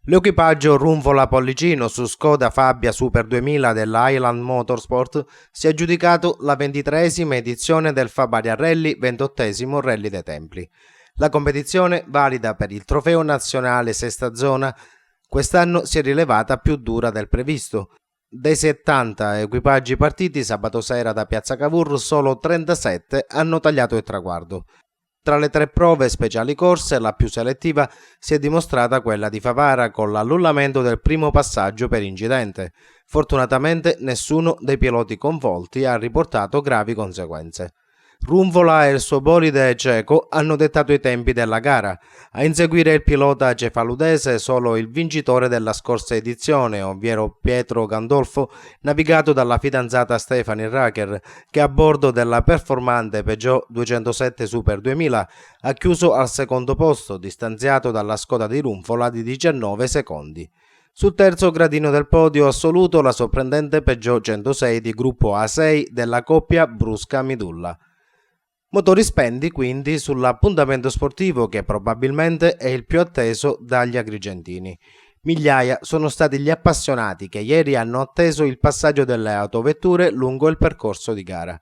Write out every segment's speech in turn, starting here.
L'equipaggio Runvola Pollicino su Skoda Fabia Super 2000 della Highland Motorsport si è aggiudicato la 23esima edizione del Fabaria Rally, 28esimo Rally dei Templi. La competizione, valida per il trofeo nazionale sesta zona, quest'anno si è rilevata più dura del previsto. Dei 70 equipaggi partiti sabato sera da Piazza Cavour, solo 37 hanno tagliato il traguardo. Tra le tre prove speciali corse, la più selettiva si è dimostrata quella di Favara, con l'annullamento del primo passaggio per incidente. Fortunatamente nessuno dei piloti coinvolti ha riportato gravi conseguenze. Runvola e il suo bolide cieco hanno dettato i tempi della gara. A inseguire il pilota cefaludese solo il vincitore della scorsa edizione, ovvero Pietro Gandolfo, navigato dalla fidanzata Stephanie Racker, che a bordo della performante Peugeot 207 Super 2000 ha chiuso al secondo posto, distanziato dalla Skoda di Runvola di 19 secondi. Sul terzo gradino del podio assoluto la sorprendente Peugeot 106 di gruppo A6 della coppia Brusca-Midulla. Motori spendi quindi sull'appuntamento sportivo che probabilmente è il più atteso dagli agrigentini. Migliaia sono stati gli appassionati che ieri hanno atteso il passaggio delle autovetture lungo il percorso di gara.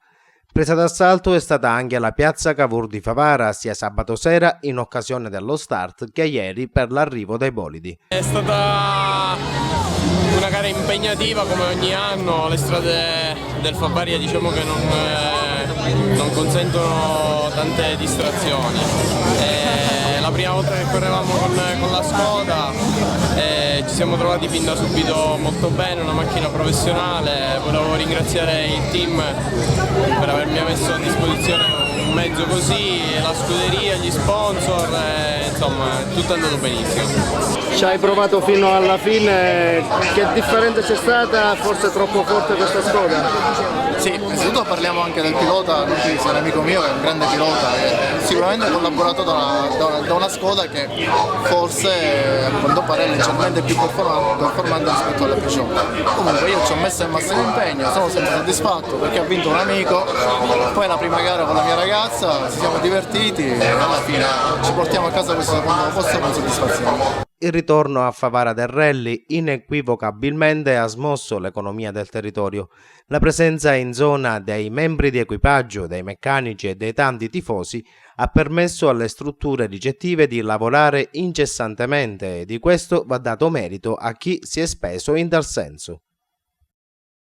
Presa d'assalto è stata anche la piazza Cavour di Favara, sia sabato sera in occasione dello start che ieri per l'arrivo dei bolidi. È stata una gara impegnativa come ogni anno, le strade del Fabaria diciamo che non consentono tante distrazioni. La prima volta che correvamo con la Skoda ci siamo trovati fin da subito molto bene, una macchina professionale. Volevo ringraziare il team per avermi messo a disposizione un mezzo così, la scuderia, gli sponsor, insomma tutto è andato benissimo. Ci hai provato fino alla fine, che differenza c'è stata? Forse troppo forte questa Skoda? Sì, innanzitutto parliamo anche del pilota, Luigi, è un amico mio, che è un grande pilota, che sicuramente ha collaborato da una Skoda che forse a quanto pare è leggermente più performante rispetto alla Peugeot. Comunque io ci ho messo il massimo impegno, sono sempre soddisfatto perché ha vinto un amico, poi la prima gara con la mia ragazza, ci siamo divertiti e alla fine ci portiamo a casa questo secondo posto con soddisfazione. Il ritorno a Favara del rally inequivocabilmente ha smosso l'economia del territorio. La presenza in zona dei membri di equipaggio, dei meccanici e dei tanti tifosi ha permesso alle strutture ricettive di lavorare incessantemente e di questo va dato merito a chi si è speso in tal senso.